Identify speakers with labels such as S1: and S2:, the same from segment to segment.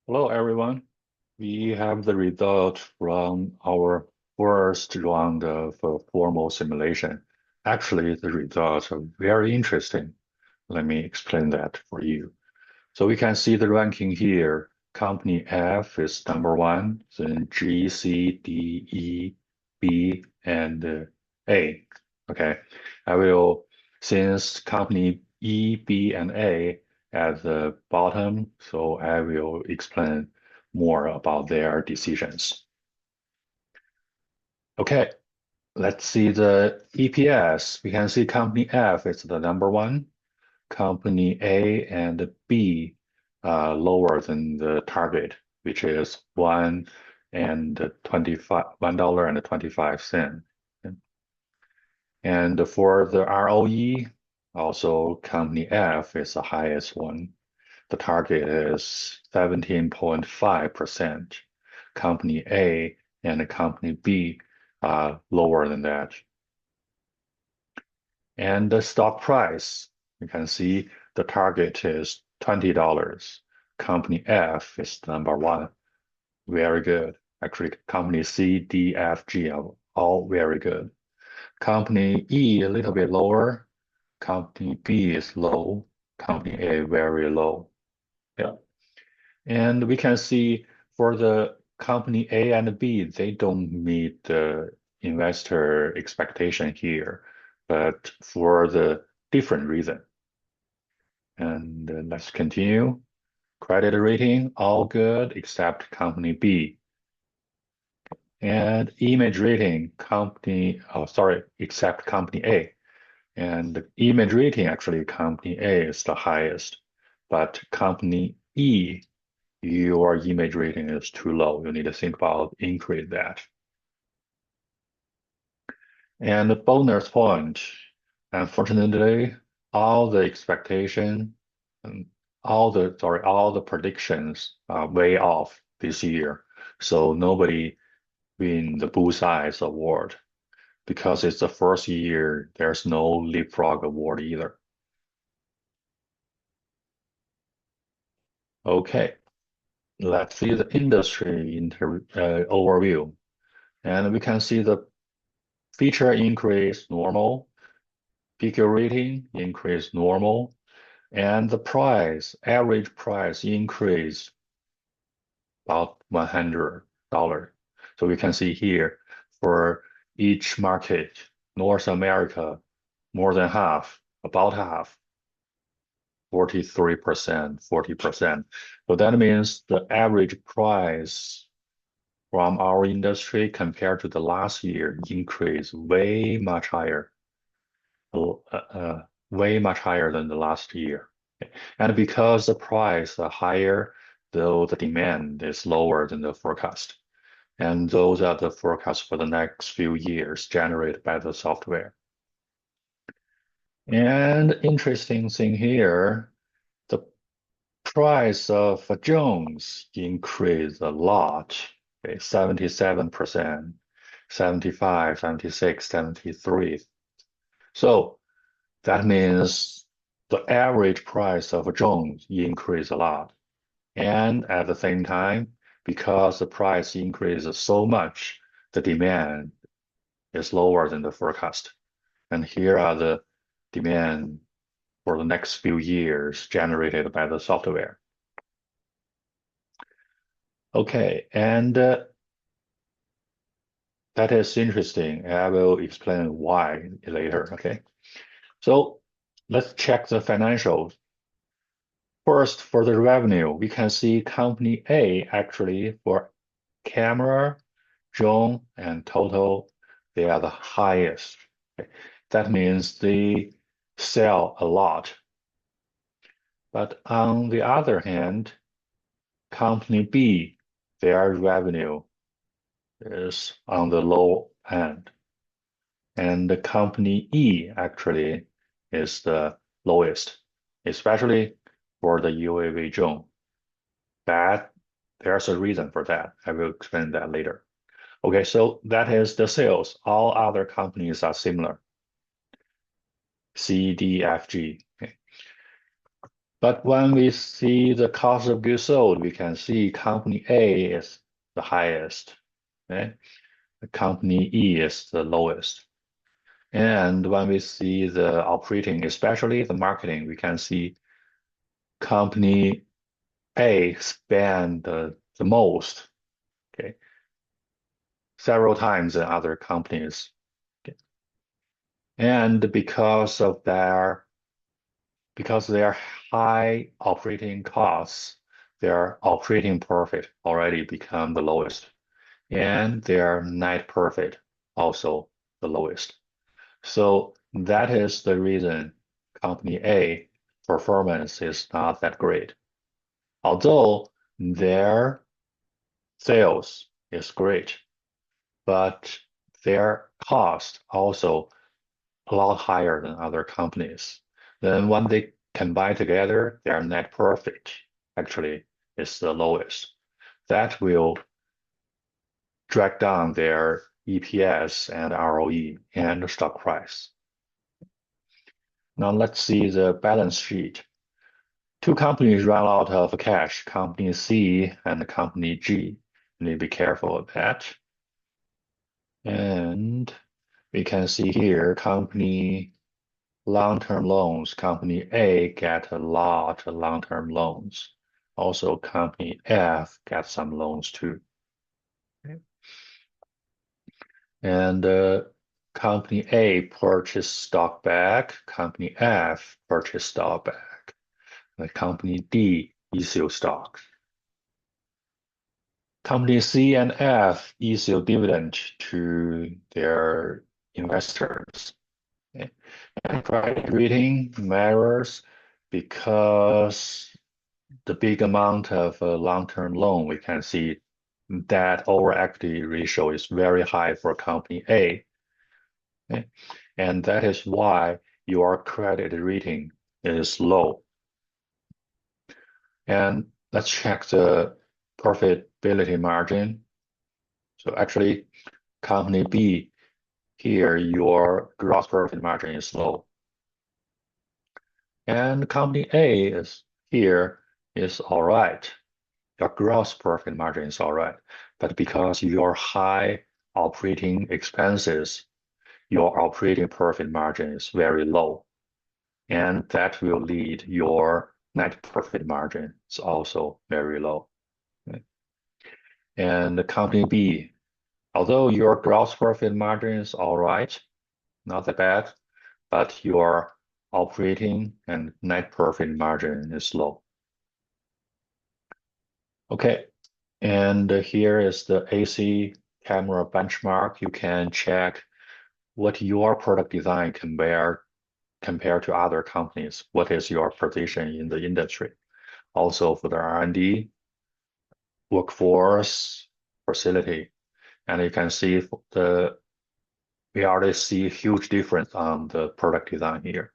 S1: Hello, everyone. We have the result from our first round of formal simulation. Actually, the results are very interesting. Let me explain that for you. So we can see the ranking here. Company F is number one, then G, C, D, E, B, and A. Okay, I will, since company E, B, and A at the bottom, so I will explain more about their decisions. Okay, let's see the EPS. We can see company F is the number one. Company A and B lower than the target, which is $1.25. And for the ROE, also company F is the highest one. The target is 17.5%. Company A and company B are lower than that. And the stock price, you can see the target is $20. Company F is number one. Very good. Actually, company C, D, F, G are all very good. Company E a little bit lower. Company B is low. Company A very low. Yeah. And we can see for the company A and B, they don't meet the investor expectation here, but for the different reason. And let's continue. Credit rating, all good except company B. And image rating, except company A. And the image rating, actually, company A is the highest. But company E, your image rating is too low. You need to think about increase that. And the bonus point, unfortunately, all the expectation and all the predictions are way off this year. So nobody win the Bullseye Award because it's the first year there's no Leapfrog Award either. Okay, let's see the industry overview. And we can see the feature increase normal, PQ rating increase normal, and the average price increase about $100. So we can see here for each market, North America, more than half, about half, 43%, 40%. So that means the average price from our industry compared to the last year increased way much higher than the last year. And because the price are higher, though the demand is lower than the forecast. And those are the forecasts for the next few years generated by the software. And interesting thing here, the price of Jones increased a lot, okay, 77%, 75, 76, 73. So that means the average price of Jones increased a lot. And at the same time, because the price increases so much, the demand is lower than the forecast. And here are the demand for the next few years generated by the software. Okay, and that is interesting. I will explain why later, okay? So let's check the financials. First, for the revenue, we can see company A actually for camera, drone, and total, they are the highest. Okay? That means they sell a lot. But on the other hand, company B, their revenue is on the low end. And the company E actually is the lowest, especially for the UAV drone. That there's a reason for that. I will explain that later. Okay, so that is the sales. All other companies are similar. C, D, F, G. Okay. But when we see the cost of goods sold, we can see company A is the highest, okay? The company E is the lowest. And when we see the operating, especially the marketing, we can see company A spend the most, okay, several times than other companies. Okay. And because their high operating costs, their operating profit already become the lowest, and their net profit also the lowest. So that is the reason company A performance is not that great. Although their sales is great, but their cost also a lot higher than other companies. Then when they combine together, their net profit actually is the lowest. That will drag down their EPS and ROE and stock price. Now let's see the balance sheet. Two companies run out of cash, company C and company G. You need to be careful of that. And we can see here company long-term loans. Company A get a lot of long-term loans. Also, company F get some loans too. Okay. And company A purchased stock back. Company F purchased stock back. The company D issue stock. Company C and F issue dividend to their investors. Okay. And credit rating matters because the big amount of long-term loan, we can see that over equity ratio is very high for company A. Okay? And that is why your credit rating is low. And let's check the profitability margin. So actually, company B, here your gross profit margin is low. And company A is here is all right. Your gross profit margin is all right. But because your high operating expenses, your operating profit margin is very low. And that will lead your net profit margin is also very low. Okay. And the company B, although your gross profit margin is all right, not that bad, but your operating and net profit margin is low. Okay, and here is the AC camera benchmark. You can check what your product design compared to other companies. What is your position in the industry? Also for the R&D, workforce, facility, and you can see we already see huge difference on the product design here.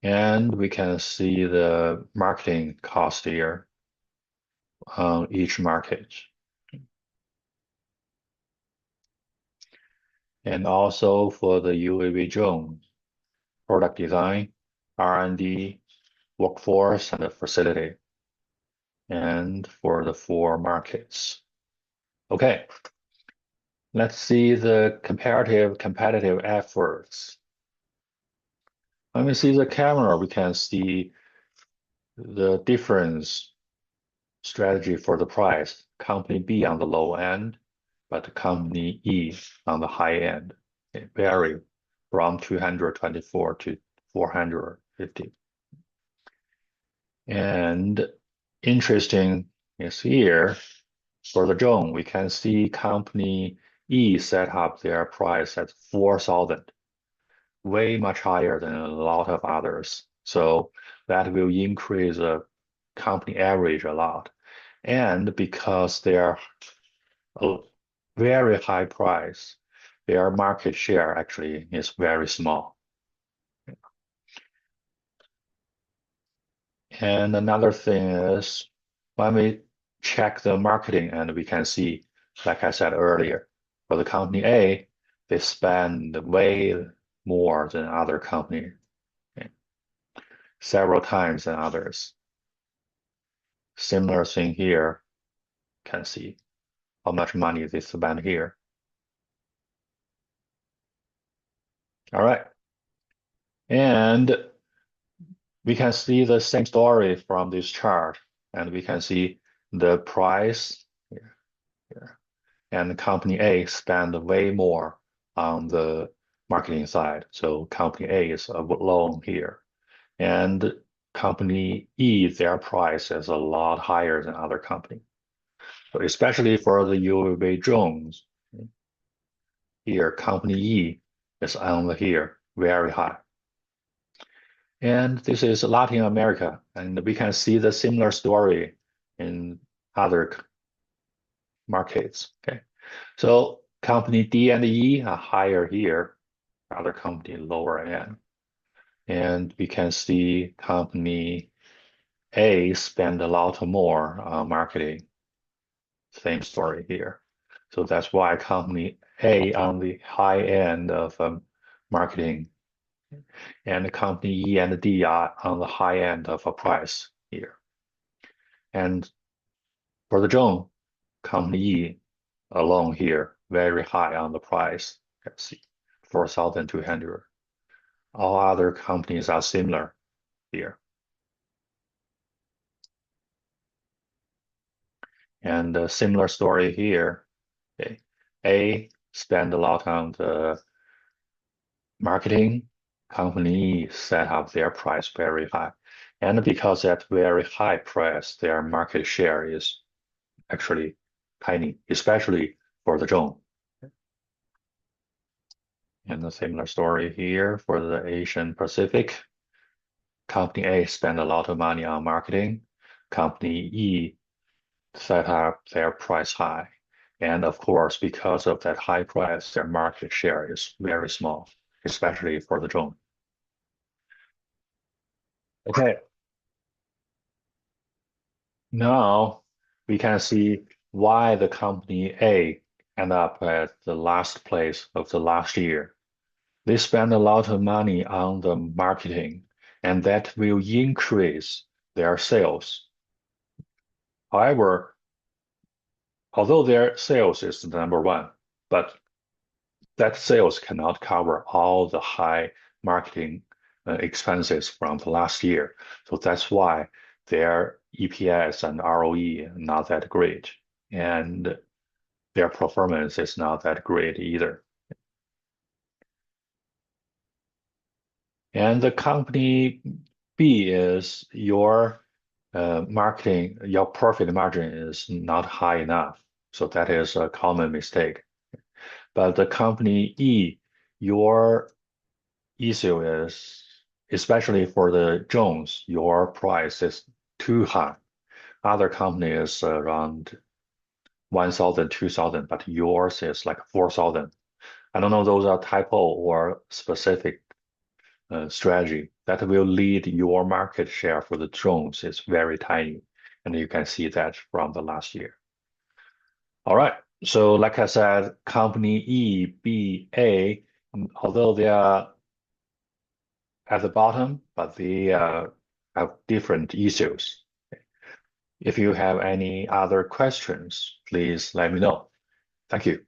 S1: And we can see the marketing cost here on each market. And also for the UAV drone, product design, R&D, workforce, and the facility. And for the 4 markets. Okay, let's see the competitive efforts. When we see the camera, we can see the difference strategy for the price. Company B on the low end, but company E on the high end. It vary from 224 to 450. And interesting is here, for the drone, we can see company E set up their price at 4,000, way much higher than a lot of others. So that will increase the company average a lot. And because they are a very high price, their market share actually is very small. And another thing is when we check the marketing and we can see, like I said earlier, for the company A, they spend way more than other company. Okay. several times than others. Similar thing here, can see how much money they spent here. All right. And we can see the same story from this chart, and we can see the price here. And company A spent way more on the marketing side. So company A is alone here. And company E, their price is a lot higher than other company. So especially for the UV drones, here company E is on here very high. And this is Latin America, and we can see the similar story in other markets. Okay, so company D and E are higher here, other company lower end. And we can see company A spend a lot more on marketing. Same story here. So that's why company A on the high end of marketing, and the company E and D are on the high end of a price here. And for the drone, company E alone here, very high on the price. Let's see, 4,200. All other companies are similar here. And a similar story here. Okay. A spend a lot on the marketing. Company set up their price very high. And because at very high price, their market share is actually tiny, especially for the drone. And a similar story here for the Asian Pacific. Company A spent a lot of money on marketing. Company E set up their price high. And of course, because of that high price, their market share is very small, especially for the drone. Okay, now we can see why the company A ended up at the last place of the last year. They spend a lot of money on the marketing, and that will increase their sales. However, although their sales is the number one, but that sales cannot cover all the high marketing expenses from the last year. So that's why their EPS and ROE are not that great, and their performance is not that great either. And the company B is your marketing, your profit margin is not high enough. So that is a common mistake. But the company E, your issue is, especially for the drones, your price is too high. Other companies around 1,000, 2,000, but yours is like 4,000. I don't know, those are typo or specific strategy that will lead your market share for the drones is very tiny. And you can see that from the last year. All right. So like I said, company E, B, A, although they are at the bottom, but they have different issues. If you have any other questions, please let me know. Thank you.